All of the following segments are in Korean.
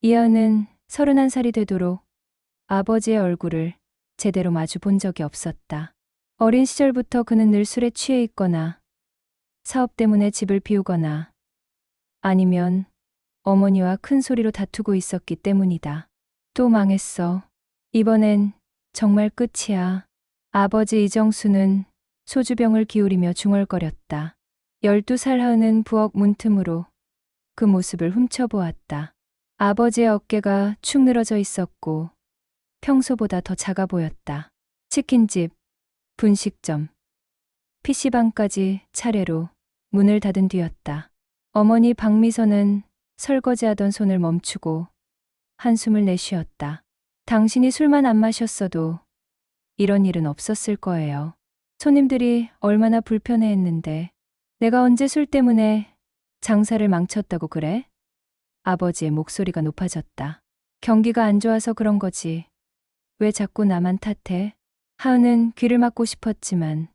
이하은은 31살이 되도록 아버지의 얼굴을 제대로 마주 본 적이 없었다. 어린 시절부터 그는 늘 술에 취해 있거나 사업 때문에 집을 비우거나 아니면 어머니와 큰 소리로 다투고 있었기 때문이다. 또 망했어. 이번엔 정말 끝이야. 아버지 이정수는 소주병을 기울이며 중얼거렸다. 12살 하은은 부엌 문틈으로 그 모습을 훔쳐보았다. 아버지의 어깨가 축 늘어져 있었고 평소보다 더 작아 보였다. 치킨집, 분식점, PC방까지 차례로 문을 닫은 뒤였다. 어머니 박미선은 설거지하던 손을 멈추고 한숨을 내쉬었다. 당신이 술만 안 마셨어도 이런 일은 없었을 거예요. 손님들이 얼마나 불편해했는데 내가 언제 술 때문에 장사를 망쳤다고 그래? 아버지의 목소리가 높아졌다. 경기가 안 좋아서 그런 거지. 왜 자꾸 나만 탓해? 하은은 귀를 막고 싶었지만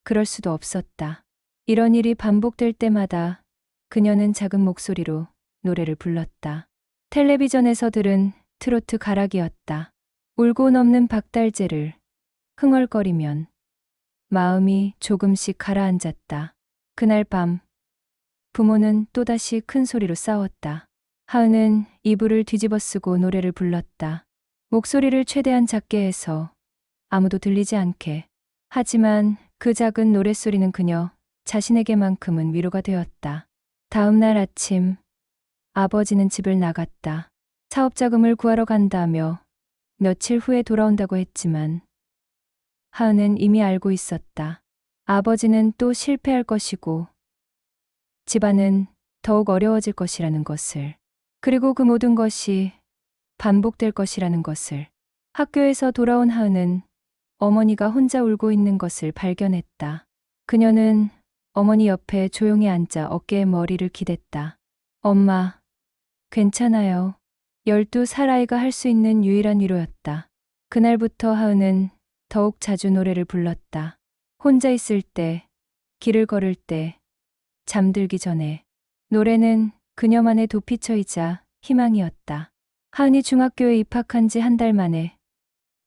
그럴 수도 없었다. 이런 일이 반복될 때마다 그녀는 작은 목소리로 노래를 불렀다. 텔레비전에서 들은 트로트 가락이었다. 울고 넘는 박달재를 흥얼거리면 마음이 조금씩 가라앉았다. 그날 밤 부모는 또다시 큰 소리로 싸웠다. 하은은 이불을 뒤집어 쓰고 노래를 불렀다. 목소리를 최대한 작게 해서 아무도 들리지 않게. 하지만 그 작은 노랫소리는 그녀 자신에게만큼은 위로가 되었다. 다음 날 아침 아버지는 집을 나갔다. 사업자금을 구하러 간다며 며칠 후에 돌아온다고 했지만 하은은 이미 알고 있었다. 아버지는 또 실패할 것이고 집안은 더욱 어려워질 것이라는 것을, 그리고 그 모든 것이 반복될 것이라는 것을. 학교에서 돌아온 하은은 어머니가 혼자 울고 있는 것을 발견했다. 그녀는 어머니 옆에 조용히 앉아 어깨에 머리를 기댔다. 엄마, 괜찮아요. 12살 아이가 할 수 있는 유일한 위로였다. 그날부터 하은은 더욱 자주 노래를 불렀다. 혼자 있을 때, 길을 걸을 때, 잠들기 전에. 노래는 그녀만의 도피처이자 희망이었다. 하은이 중학교에 입학한 지 한 달 만에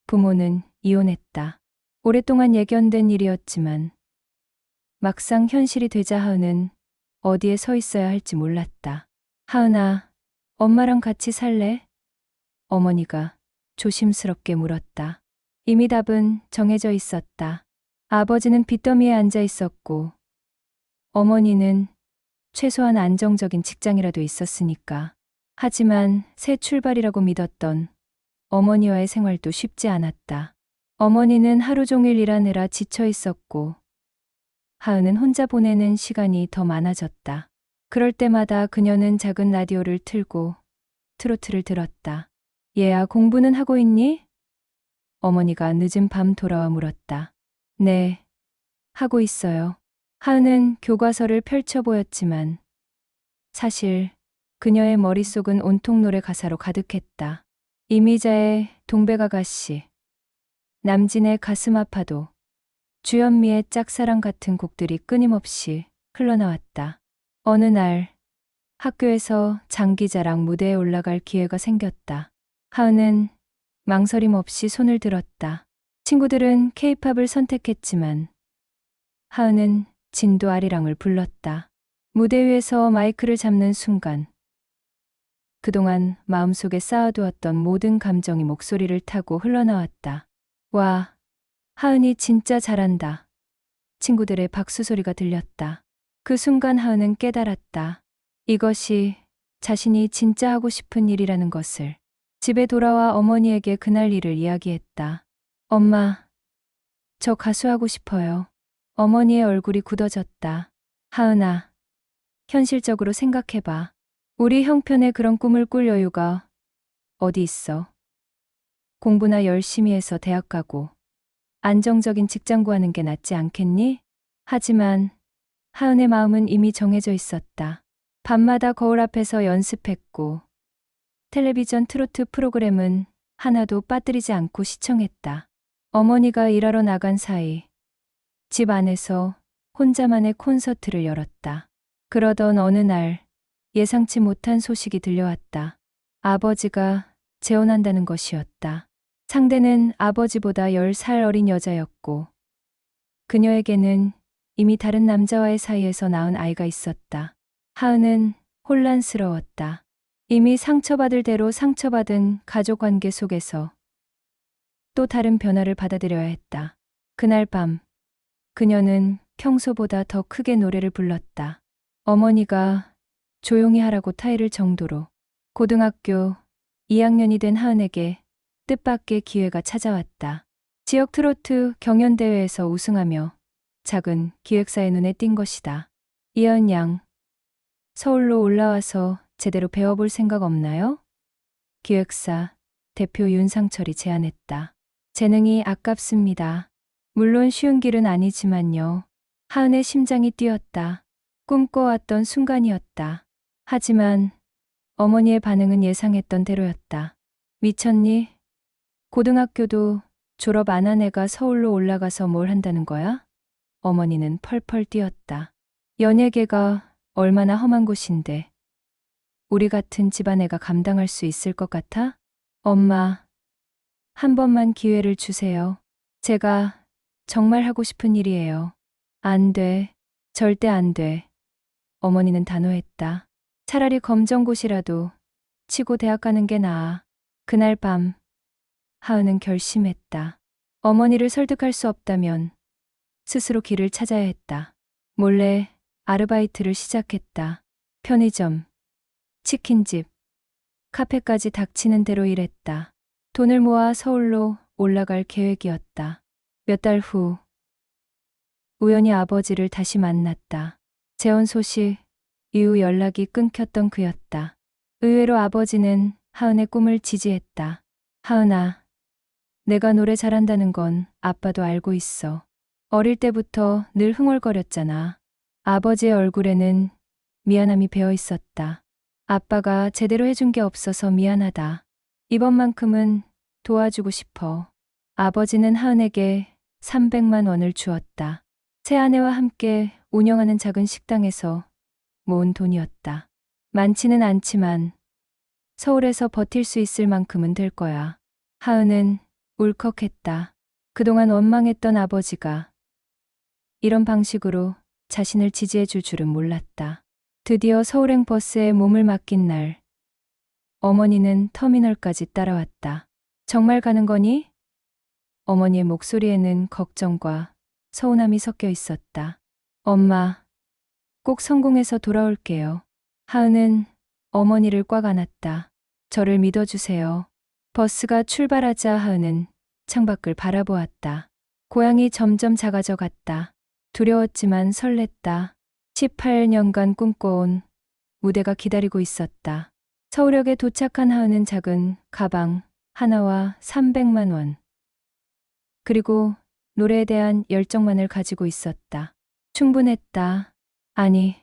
부모는 이혼했다. 오랫동안 예견된 일이었지만 막상 현실이 되자 하은은 어디에 서 있어야 할지 몰랐다. 하은아, 엄마랑 같이 살래? 어머니가 조심스럽게 물었다. 이미 답은 정해져 있었다. 아버지는 빚더미에 앉아 있었고 어머니는 최소한 안정적인 직장이라도 있었으니까. 하지만 새 출발이라고 믿었던 어머니와의 생활도 쉽지 않았다. 어머니는 하루 종일 일하느라 지쳐 있었고 하은은 혼자 보내는 시간이 더 많아졌다. 그럴 때마다 그녀는 작은 라디오를 틀고 트로트를 들었다. 얘야, 공부는 하고 있니? 어머니가 늦은 밤 돌아와 물었다. 네, 하고 있어요. 하은은 교과서를 펼쳐 보였지만 사실 그녀의 머릿속은 온통 노래 가사로 가득했다. 이미자의 동백아가씨, 남진의 가슴 아파도, 주현미의 짝사랑 같은 곡들이 끊임없이 흘러나왔다. 어느 날 학교에서 장기자랑 무대에 올라갈 기회가 생겼다. 하은은 망설임 없이 손을 들었다. 친구들은 케이팝을 선택했지만 하은은 진도 아리랑을 불렀다. 무대 위에서 마이크를 잡는 순간 그동안 마음속에 쌓아두었던 모든 감정이 목소리를 타고 흘러나왔다. 와, 하은이 진짜 잘한다. 친구들의 박수 소리가 들렸다. 그 순간 하은은 깨달았다. 이것이 자신이 진짜 하고 싶은 일이라는 것을. 집에 돌아와 어머니에게 그날 일을 이야기했다. 엄마, 저 가수하고 싶어요. 어머니의 얼굴이 굳어졌다. 하은아, 현실적으로 생각해봐. 우리 형편에 그런 꿈을 꿀 여유가 어디 있어? 공부나 열심히 해서 대학 가고 안정적인 직장 구하는 게 낫지 않겠니? 하지만 하은의 마음은 이미 정해져 있었다. 밤마다 거울 앞에서 연습했고 텔레비전 트로트 프로그램은 하나도 빠뜨리지 않고 시청했다. 어머니가 일하러 나간 사이 집 안에서 혼자만의 콘서트를 열었다. 그러던 어느 날 예상치 못한 소식이 들려왔다. 아버지가 재혼한다는 것이었다. 상대는 아버지보다 10살 어린 여자였고 그녀에게는 이미 다른 남자와의 사이에서 낳은 아이가 있었다. 하은은 혼란스러웠다. 이미 상처받을 대로 상처받은 가족관계 속에서 또 다른 변화를 받아들여야 했다. 그날 밤 그녀는 평소보다 더 크게 노래를 불렀다. 어머니가 조용히 하라고 타이를 정도로. 고등학교 2학년이 된 하은에게 뜻밖의 기회가 찾아왔다. 지역 트로트 경연대회에서 우승하며 작은 기획사의 눈에 띈 것이다. 이은 양, 서울로 올라와서 제대로 배워볼 생각 없나요? 기획사 대표 윤상철이 제안했다. 재능이 아깝습니다. 물론 쉬운 길은 아니지만요. 하은의 심장이 뛰었다. 꿈꿔왔던 순간이었다. 하지만 어머니의 반응은 예상했던 대로였다. 미쳤니? 고등학교도 졸업 안 한 애가 서울로 올라가서 뭘 한다는 거야? 어머니는 펄펄 뛰었다. 연예계가 얼마나 험한 곳인데 우리 같은 집안애가 감당할 수 있을 것 같아? 엄마, 한 번만 기회를 주세요. 제가 정말 하고 싶은 일이에요. 안 돼. 절대 안 돼. 어머니는 단호했다. 차라리 검정고시라도 치고 대학 가는 게 나아. 그날 밤 하은은 결심했다. 어머니를 설득할 수 없다면 스스로 길을 찾아야 했다. 몰래 아르바이트를 시작했다. 편의점, 치킨집, 카페까지 닥치는 대로 일했다. 돈을 모아 서울로 올라갈 계획이었다. 몇 달 후 우연히 아버지를 다시 만났다. 재혼 소식 이후 연락이 끊겼던 그였다. 의외로 아버지는 하은의 꿈을 지지했다. 하은아, 내가 노래 잘한다는 건 아빠도 알고 있어. 어릴 때부터 늘 흥얼거렸잖아. 아버지의 얼굴에는 미안함이 배어 있었다. 아빠가 제대로 해준 게 없어서 미안하다. 이번만큼은 도와주고 싶어. 아버지는 하은에게 300만 원을 주었다. 새아내와 함께 운영하는 작은 식당에서 모은 돈이었다. 많지는 않지만 서울에서 버틸 수 있을 만큼은 될 거야. 하은은 울컥했다. 그동안 원망했던 아버지가 이런 방식으로 자신을 지지해 줄 줄은 몰랐다. 드디어 서울행 버스에 몸을 맡긴 날, 어머니는 터미널까지 따라왔다. 정말 가는 거니? 어머니의 목소리에는 걱정과 서운함이 섞여 있었다. 엄마, 꼭 성공해서 돌아올게요. 하은은 어머니를 꽉 안았다. 저를 믿어주세요. 버스가 출발하자 하은은 창밖을 바라보았다. 고향이 점점 작아져 갔다. 두려웠지만 설렜다. 18년간 꿈꿔온 무대가 기다리고 있었다. 서울역에 도착한 하은은 작은 가방 하나와 300만 원, 그리고 노래에 대한 열정만을 가지고 있었다. 충분했다. 아니,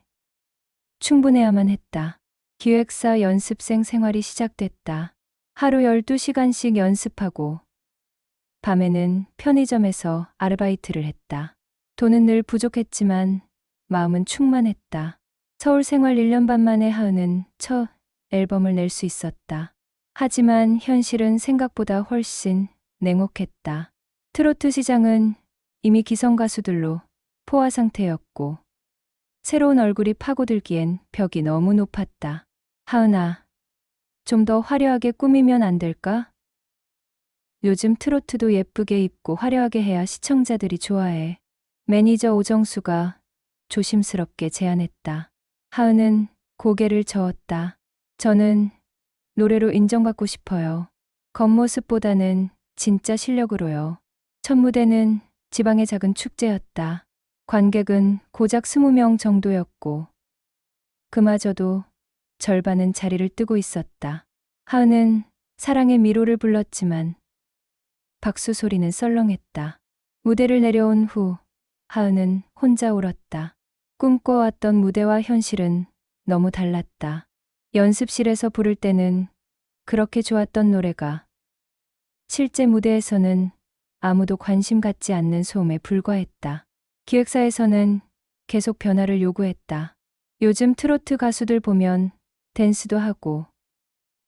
충분해야만 했다. 기획사 연습생 생활이 시작됐다. 하루 12시간씩 연습하고 밤에는 편의점에서 아르바이트를 했다. 돈은 늘 부족했지만 마음은 충만했다. 서울 생활 1년 반 만에 하은은 첫 앨범을 낼 수 있었다. 하지만 현실은 생각보다 훨씬 냉혹했다. 트로트 시장은 이미 기성 가수들로 포화 상태였고 새로운 얼굴이 파고들기엔 벽이 너무 높았다. 하은아, 좀 더 화려하게 꾸미면 안 될까? 요즘 트로트도 예쁘게 입고 화려하게 해야 시청자들이 좋아해. 매니저 오정수가 조심스럽게 제안했다. 하은은 고개를 저었다. 저는 노래로 인정받고 싶어요. 겉모습보다는 진짜 실력으로요. 첫 무대는 지방의 작은 축제였다. 관객은 고작 20명 정도였고 그마저도 절반은 자리를 뜨고 있었다. 하은은 사랑의 미로를 불렀지만 박수 소리는 썰렁했다. 무대를 내려온 후 하은은 혼자 울었다. 꿈꿔왔던 무대와 현실은 너무 달랐다. 연습실에서 부를 때는 그렇게 좋았던 노래가 실제 무대에서는 아무도 관심 갖지 않는 소음에 불과했다. 기획사에서는 계속 변화를 요구했다. 요즘 트로트 가수들 보면 댄스도 하고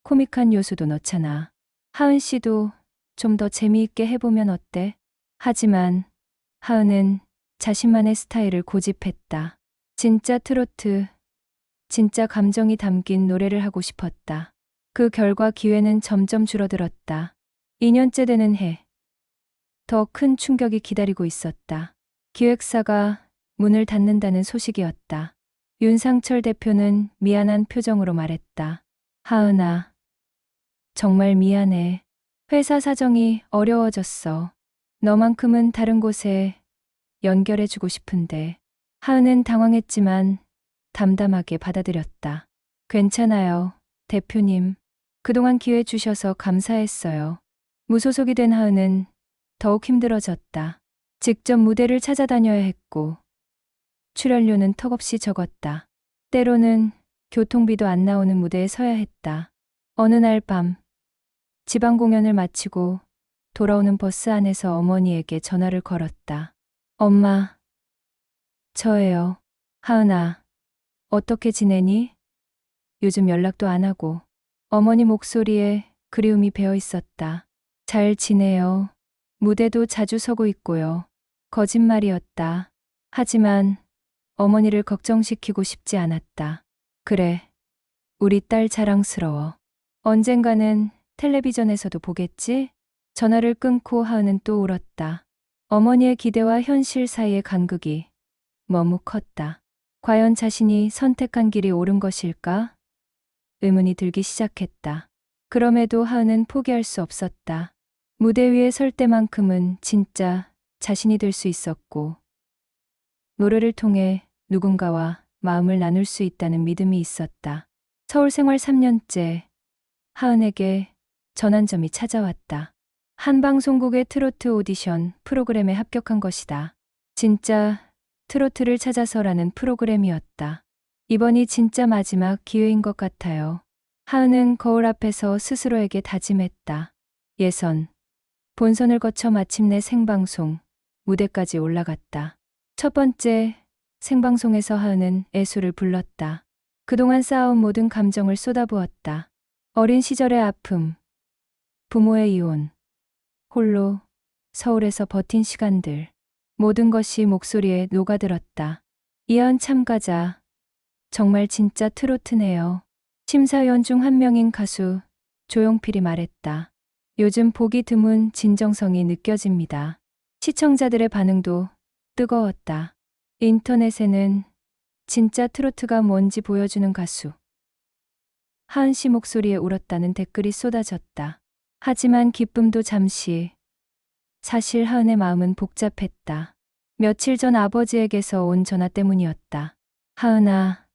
코믹한 요소도 넣잖아. 하은 씨도 좀 더 재미있게 해보면 어때? 하지만 하은은 자신만의 스타일을 고집했다. 진짜 트로트, 진짜 감정이 담긴 노래를 하고 싶었다. 그 결과 기회는 점점 줄어들었다. 2년째 되는 해. 더 큰 충격이 기다리고 있었다. 기획사가 문을 닫는다는 소식이었다. 윤상철 대표는 미안한 표정으로 말했다. 하은아, 정말 미안해. 회사 사정이 어려워졌어. 너만큼은 다른 곳에 연결해주고 싶은데. 하은은 당황했지만 담담하게 받아들였다. 괜찮아요, 대표님. 그동안 기회 주셔서 감사했어요. 무소속이 된 하은은 더욱 힘들어졌다. 직접 무대를 찾아다녀야 했고, 출연료는 턱없이 적었다. 때로는 교통비도 안 나오는 무대에 서야 했다. 어느 날 밤, 지방 공연을 마치고 돌아오는 버스 안에서 어머니에게 전화를 걸었다. 엄마, 저예요. 하은아, 어떻게 지내니? 요즘 연락도 안 하고. 어머니 목소리에 그리움이 배어 있었다. 잘 지내요. 무대도 자주 서고 있고요. 거짓말이었다. 하지만 어머니를 걱정시키고 싶지 않았다. 그래, 우리 딸 자랑스러워. 언젠가는 텔레비전에서도 보겠지? 전화를 끊고 하은은 또 울었다. 어머니의 기대와 현실 사이의 간극이 너무 컸다. 과연 자신이 선택한 길이 옳은 것일까? 의문이 들기 시작했다. 그럼에도 하은은 포기할 수 없었다. 무대 위에 설 때만큼은 진짜 자신이 될 수 있었고, 노래를 통해 누군가와 마음을 나눌 수 있다는 믿음이 있었다. 서울 생활 3년째, 하은에게 전환점이 찾아왔다. 한 방송국의 트로트 오디션 프로그램에 합격한 것이다. 진짜 트로트를 찾아서라는 프로그램이었다. 이번이 진짜 마지막 기회인 것 같아요. 하은은 거울 앞에서 스스로에게 다짐했다. 예선, 본선을 거쳐 마침내 생방송, 무대까지 올라갔다. 첫 번째 생방송에서 하은은 애수를 불렀다. 그동안 쌓아온 모든 감정을 쏟아부었다. 어린 시절의 아픔, 부모의 이혼, 홀로 서울에서 버틴 시간들, 모든 것이 목소리에 녹아들었다. 이하은 참가자, 정말 진짜 트로트네요. 심사위원 중 한 명인 가수 조용필이 말했다. 요즘 보기 드문 진정성이 느껴집니다. 시청자들의 반응도 뜨거웠다. 인터넷에는 진짜 트로트가 뭔지 보여주는 가수. 하은 씨 목소리에 울었다는 댓글이 쏟아졌다. 하지만 기쁨도 잠시. 사실 하은의 마음은 복잡했다. 며칠 전 아버지에게서 온 전화 때문이었다. 하은아,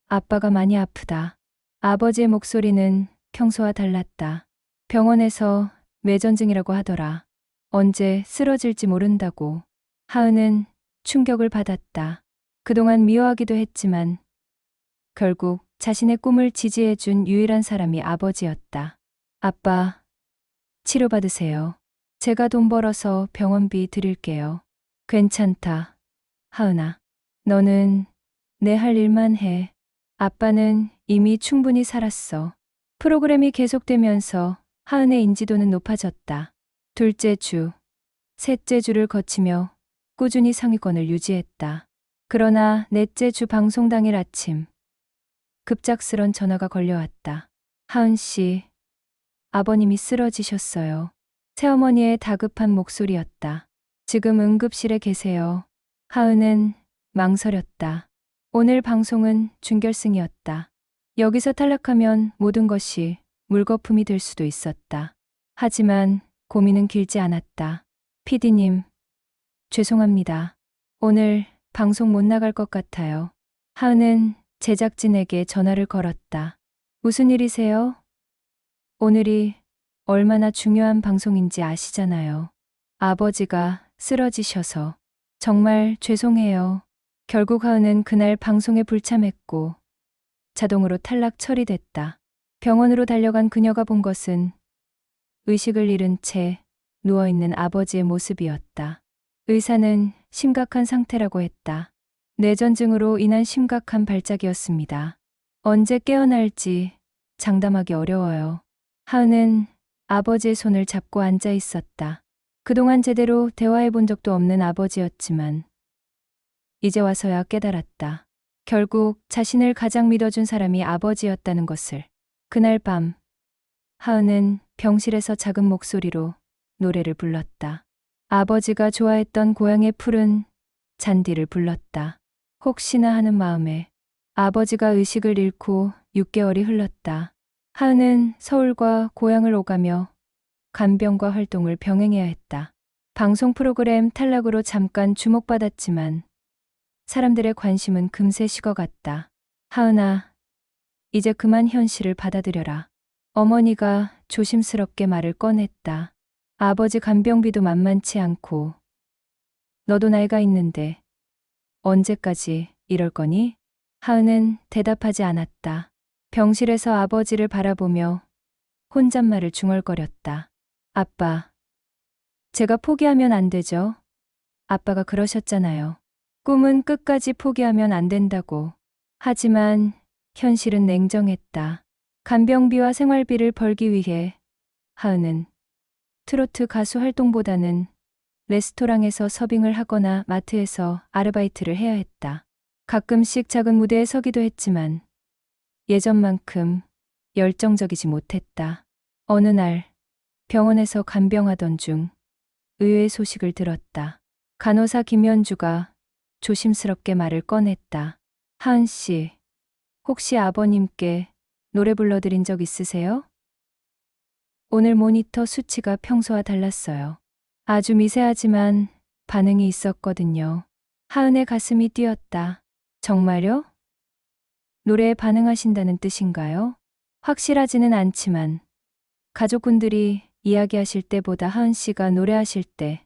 아빠가 많이 아프다. 아버지의 목소리는 평소와 달랐다. 병원에서 뇌전증이라고 하더라. 언제 쓰러질지 모른다고. 하은은 충격을 받았다. 그동안 미워하기도 했지만 결국 자신의 꿈을 지지해준 유일한 사람이 아버지였다. 아빠, 치료받으세요. 제가 돈 벌어서 병원비 드릴게요. 괜찮다. 하은아, 너는 내 할 일만 해. 아빠는 이미 충분히 살았어. 프로그램이 계속되면서 하은의 인지도는 높아졌다. 둘째 주, 셋째 주를 거치며 꾸준히 상위권을 유지했다. 그러나 넷째 주 방송 당일 아침, 급작스런 전화가 걸려왔다. 하은 씨, 아버님이 쓰러지셨어요. 새어머니의 다급한 목소리였다. 지금 응급실에 계세요. 하은은 망설였다. 오늘 방송은 준결승이었다. 여기서 탈락하면 모든 것이 물거품이 될 수도 있었다. 하지만 고민은 길지 않았다. PD님, 죄송합니다. 오늘 방송 못 나갈 것 같아요. 하은은 제작진에게 전화를 걸었다. 무슨 일이세요? 오늘이 얼마나 중요한 방송인지 아시잖아요. 아버지가 쓰러지셔서 정말 죄송해요. 결국 하은은 그날 방송에 불참했고 자동으로 탈락 처리됐다. 병원으로 달려간 그녀가 본 것은 의식을 잃은 채 누워있는 아버지의 모습이었다. 의사는 심각한 상태라고 했다. 뇌전증으로 인한 심각한 발작이었습니다. 언제 깨어날지 장담하기 어려워요. 하은은 아버지의 손을 잡고 앉아 있었다. 그동안 제대로 대화해 본 적도 없는 아버지였지만 이제 와서야 깨달았다. 결국 자신을 가장 믿어준 사람이 아버지였다는 것을. 그날 밤 하은은 병실에서 작은 목소리로 노래를 불렀다. 아버지가 좋아했던 고향의 푸른 잔디를 불렀다. 혹시나 하는 마음에. 아버지가 의식을 잃고 6개월이 흘렀다. 하은은 서울과 고향을 오가며 간병과 활동을 병행해야 했다. 방송 프로그램 탈락으로 잠깐 주목받았지만 사람들의 관심은 금세 식어갔다. 하은아, 이제 그만 현실을 받아들여라. 어머니가 조심스럽게 말을 꺼냈다. 아버지 간병비도 만만치 않고 너도 나이가 있는데 언제까지 이럴 거니? 하은은 대답하지 않았다. 병실에서 아버지를 바라보며 혼잣말을 중얼거렸다. 아빠, 제가 포기하면 안 되죠? 아빠가 그러셨잖아요. 꿈은 끝까지 포기하면 안 된다고. 하지만 현실은 냉정했다. 간병비와 생활비를 벌기 위해 하은은 트로트 가수 활동보다는 레스토랑에서 서빙을 하거나 마트에서 아르바이트를 해야 했다. 가끔씩 작은 무대에 서기도 했지만 예전만큼 열정적이지 못했다. 어느 날 병원에서 간병하던 중 의외의 소식을 들었다. 간호사 김연주가 조심스럽게 말을 꺼냈다. 하은 씨, 혹시 아버님께 노래 불러드린 적 있으세요? 오늘 모니터 수치가 평소와 달랐어요. 아주 미세하지만 반응이 있었거든요. 하은의 가슴이 뛰었다. 정말요? 노래에 반응하신다는 뜻인가요? 확실하지는 않지만 가족분들이 이야기하실 때보다 하은 씨가 노래하실 때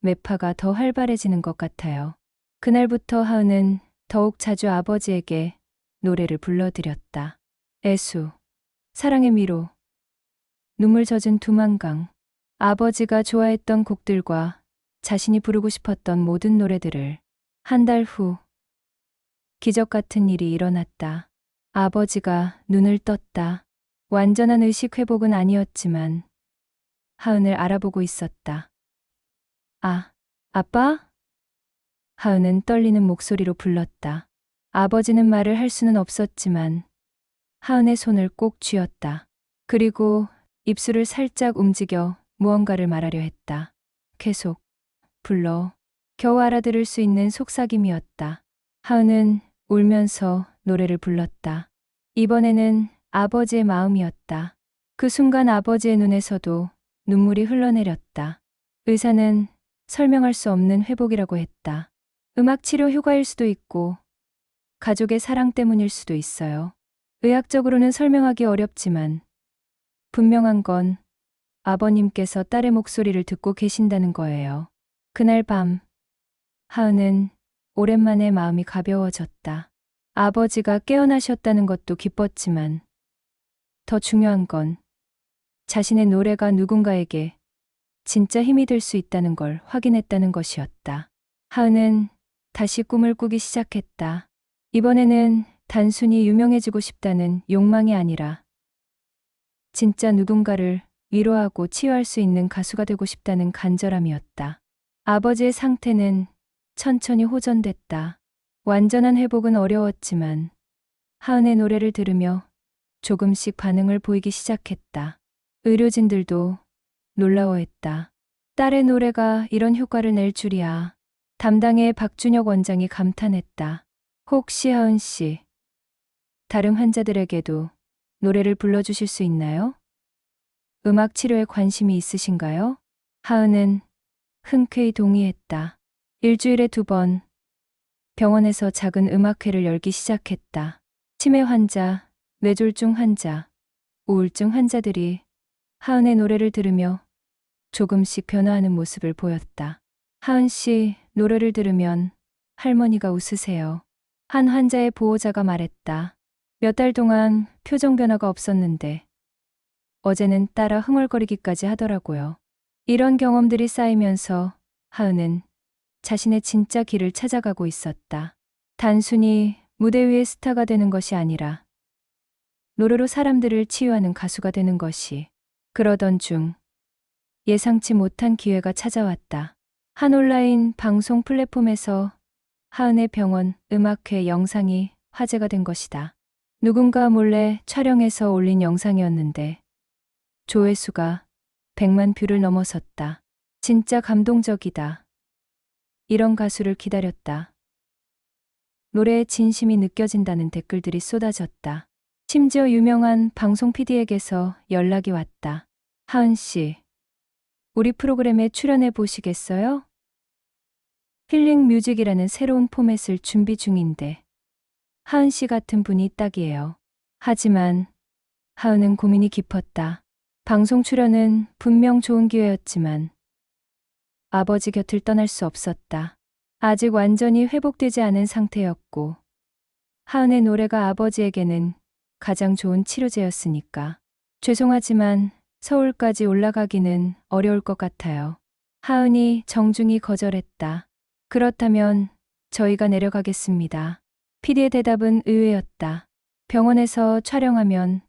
매파가 더 활발해지는 것 같아요. 그날부터 하은은 더욱 자주 아버지에게 노래를 불러드렸다. 애수, 사랑의 미로, 눈물 젖은 두만강. 아버지가 좋아했던 곡들과 자신이 부르고 싶었던 모든 노래들을. 한 달 후, 기적 같은 일이 일어났다. 아버지가 눈을 떴다. 완전한 의식 회복은 아니었지만 하은을 알아보고 있었다. 아, 아빠? 하은은 떨리는 목소리로 불렀다. 아버지는 말을 할 수는 없었지만 하은의 손을 꼭 쥐었다. 그리고 입술을 살짝 움직여 무언가를 말하려 했다. 계속 불러. 겨우 알아들을 수 있는 속삭임이었다. 하은은 울면서 노래를 불렀다. 이번에는 아버지의 마음이었다. 그 순간 아버지의 눈에서도 눈물이 흘러내렸다. 의사는 설명할 수 없는 회복이라고 했다. 음악 치료 효과일 수도 있고 가족의 사랑 때문일 수도 있어요. 의학적으로는 설명하기 어렵지만 분명한 건 아버님께서 딸의 목소리를 듣고 계신다는 거예요. 그날 밤 하은은 오랜만에 마음이 가벼워졌다. 아버지가 깨어나셨다는 것도 기뻤지만 더 중요한 건 자신의 노래가 누군가에게 진짜 힘이 될 수 있다는 걸 확인했다는 것이었다. 하은은 다시 꿈을 꾸기 시작했다. 이번에는 단순히 유명해지고 싶다는 욕망이 아니라 진짜 누군가를 위로하고 치유할 수 있는 가수가 되고 싶다는 간절함이었다. 아버지의 상태는 천천히 호전됐다. 완전한 회복은 어려웠지만 하은의 노래를 들으며 조금씩 반응을 보이기 시작했다. 의료진들도 놀라워했다. 딸의 노래가 이런 효과를 낼 줄이야. 담당의 박준혁 원장이 감탄했다. 혹시 하은 씨, 다른 환자들에게도 노래를 불러주실 수 있나요? 음악 치료에 관심이 있으신가요? 하은은 흔쾌히 동의했다. 일주일에 2번 병원에서 작은 음악회를 열기 시작했다. 치매 환자, 뇌졸중 환자, 우울증 환자들이 하은의 노래를 들으며 조금씩 변화하는 모습을 보였다. 하은 씨 노래를 들으면 할머니가 웃으세요. 한 환자의 보호자가 말했다. 몇 달 동안 표정 변화가 없었는데 어제는 따라 흥얼거리기까지 하더라고요. 이런 경험들이 쌓이면서 하은은 자신의 진짜 길을 찾아가고 있었다. 단순히 무대 위의 스타가 되는 것이 아니라 노래로 사람들을 치유하는 가수가 되는 것이. 그러던 중 예상치 못한 기회가 찾아왔다. 한 온라인 방송 플랫폼에서 하은의 병원 음악회 영상이 화제가 된 것이다. 누군가 몰래 촬영해서 올린 영상이었는데 조회수가 100만 뷰를 넘어섰다. 진짜 감동적이다. 이런 가수를 기다렸다. 노래에 진심이 느껴진다는 댓글들이 쏟아졌다. 심지어 유명한 방송 PD에게서 연락이 왔다. 하은 씨, 우리 프로그램에 출연해 보시겠어요? 힐링 뮤직이라는 새로운 포맷을 준비 중인데 하은 씨 같은 분이 딱이에요. 하지만 하은은 고민이 깊었다. 방송 출연은 분명 좋은 기회였지만 아버지 곁을 떠날 수 없었다. 아직 완전히 회복되지 않은 상태였고 하은의 노래가 아버지에게는 가장 좋은 치료제였으니까. 죄송하지만 서울까지 올라가기는 어려울 것 같아요. 하은이 정중히 거절했다. 그렇다면 저희가 내려가겠습니다. PD의 대답은 의외였다. 병원에서 촬영하면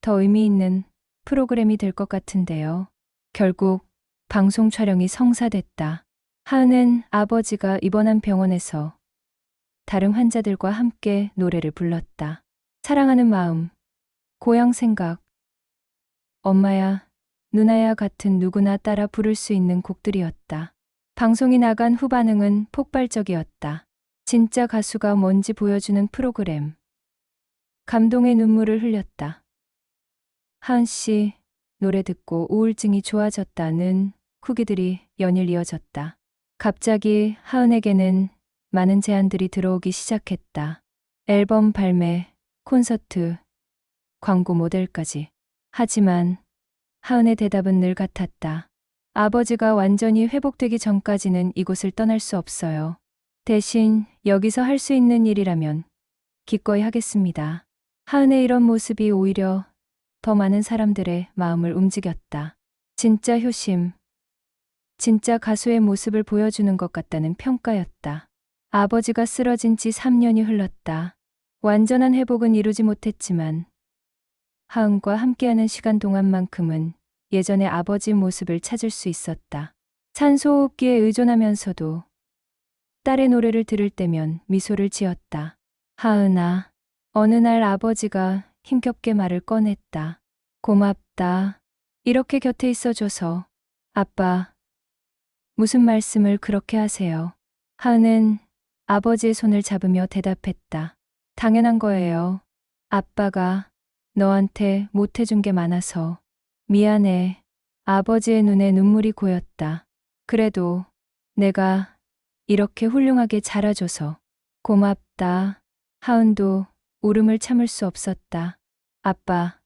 더 의미 있는 프로그램이 될 것 같은데요. 결국 방송 촬영이 성사됐다. 하은은 아버지가 입원한 병원에서 다른 환자들과 함께 노래를 불렀다. 사랑하는 마음, 고향 생각, 엄마야, 누나야 같은 누구나 따라 부를 수 있는 곡들이었다. 방송이 나간 후 반응은 폭발적이었다. 진짜 가수가 뭔지 보여주는 프로그램. 감동의 눈물을 흘렸다. 하은 씨, 노래 듣고 우울증이 좋아졌다는 후기들이 연일 이어졌다. 갑자기 하은에게는 많은 제안들이 들어오기 시작했다. 앨범 발매, 콘서트, 광고 모델까지. 하지만 하은의 대답은 늘 같았다. 아버지가 완전히 회복되기 전까지는 이곳을 떠날 수 없어요. 대신 여기서 할 수 있는 일이라면 기꺼이 하겠습니다. 하은의 이런 모습이 오히려 더 많은 사람들의 마음을 움직였다. 진짜 효심, 진짜 가수의 모습을 보여주는 것 같다는 평가였다. 아버지가 쓰러진 지 3년이 흘렀다. 완전한 회복은 이루지 못했지만 하은과 함께하는 시간 동안만큼은 예전의 아버지 모습을 찾을 수 있었다. 산소호흡기에 의존하면서도 딸의 노래를 들을 때면 미소를 지었다. 하은아, 어느 날 아버지가 힘겹게 말을 꺼냈다. 고맙다. 이렇게 곁에 있어줘서. 아빠, 무슨 말씀을 그렇게 하세요? 하은은 아버지의 손을 잡으며 대답했다. 당연한 거예요. 아빠가 너한테 못해준 게 많아서. 미안해. 아버지의 눈에 눈물이 고였다. 그래도 내가 이렇게 훌륭하게 자라줘서 고맙다. 하은도 울음을 참을 수 없었다. 아빠,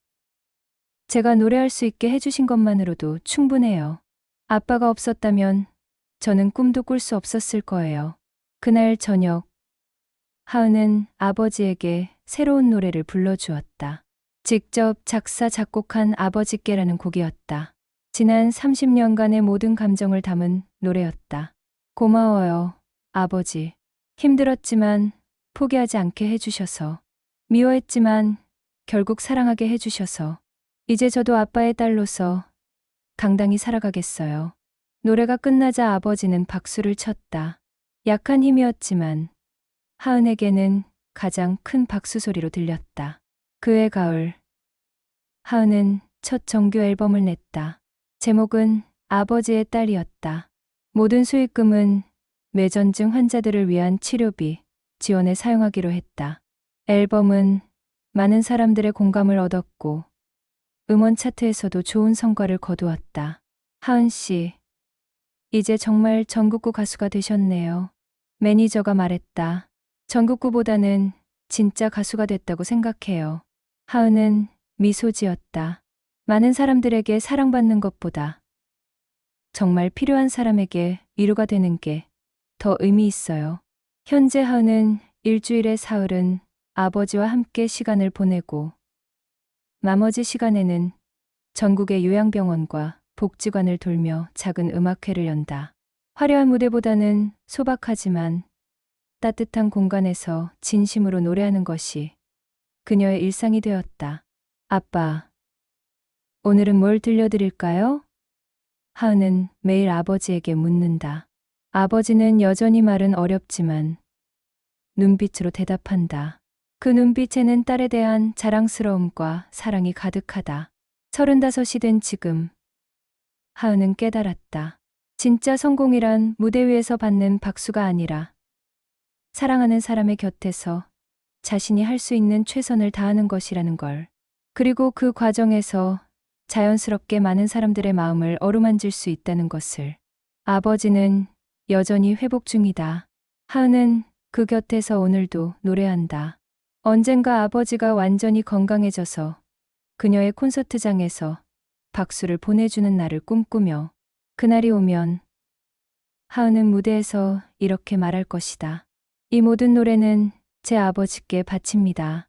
제가 노래할 수 있게 해주신 것만으로도 충분해요. 아빠가 없었다면 저는 꿈도 꿀 수 없었을 거예요. 그날 저녁, 하은은 아버지에게 새로운 노래를 불러주었다. 직접 작사, 작곡한 아버지께라는 곡이었다. 지난 30년간의 모든 감정을 담은 노래였다. 고마워요, 아버지. 힘들었지만 포기하지 않게 해주셔서. 미워했지만 결국 사랑하게 해주셔서. 이제 저도 아빠의 딸로서 당당히 살아가겠어요. 노래가 끝나자 아버지는 박수를 쳤다. 약한 힘이었지만 하은에게는 가장 큰 박수 소리로 들렸다. 그해 가을, 하은은 첫 정규 앨범을 냈다. 제목은 아버지의 딸이었다. 모든 수익금은 뇌전증 환자들을 위한 치료비, 지원에 사용하기로 했다. 앨범은 많은 사람들의 공감을 얻었고 음원 차트에서도 좋은 성과를 거두었다. 하은 씨, 이제 정말 전국구 가수가 되셨네요. 매니저가 말했다. 전국구보다는 진짜 가수가 됐다고 생각해요. 하은은 미소 지었다. 많은 사람들에게 사랑받는 것보다 정말 필요한 사람에게 위로가 되는 게 더 의미 있어요. 현재 하은은 일주일에 사흘은 아버지와 함께 시간을 보내고 나머지 시간에는 전국의 요양병원과 복지관을 돌며 작은 음악회를 연다. 화려한 무대보다는 소박하지만 따뜻한 공간에서 진심으로 노래하는 것이 그녀의 일상이 되었다. 아빠, 오늘은 뭘 들려드릴까요? 하은은 매일 아버지에게 묻는다. 아버지는 여전히 말은 어렵지만 눈빛으로 대답한다. 그 눈빛에는 딸에 대한 자랑스러움과 사랑이 가득하다. 35이 된 지금 하은은 깨달았다. 진짜 성공이란 무대 위에서 받는 박수가 아니라 사랑하는 사람의 곁에서 자신이 할 수 있는 최선을 다하는 것이라는 걸. 그리고 그 과정에서 자연스럽게 많은 사람들의 마음을 어루만질 수 있다는 것을. 아버지는 여전히 회복 중이다. 하은은 그 곁에서 오늘도 노래한다. 언젠가 아버지가 완전히 건강해져서 그녀의 콘서트장에서 박수를 보내주는 날을 꿈꾸며 그날이 오면 하은은 무대에서 이렇게 말할 것이다. 이 모든 노래는 제 아버지께 바칩니다.